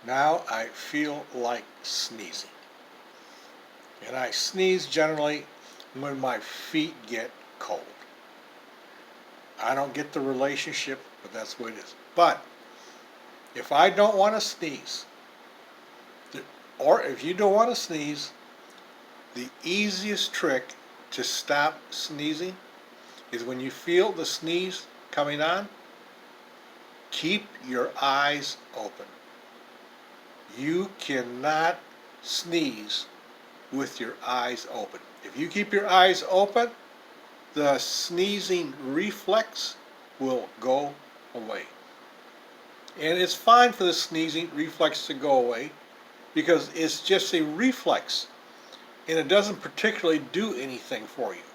Now I feel like sneezing. And I sneeze generally when my feet get cold. I don't get the relationship, but that's what it is. But if I don't want to sneeze, or if you don't want to sneeze, the easiest trick to stop sneezing is when you feel the sneeze coming on, keep your eyes open. You cannot sneeze with your eyes open. If you keep your eyes open, the sneezing reflex will go away. And it's fine for the sneezing reflex to go away because it's just a reflex and it doesn't particularly do anything for you.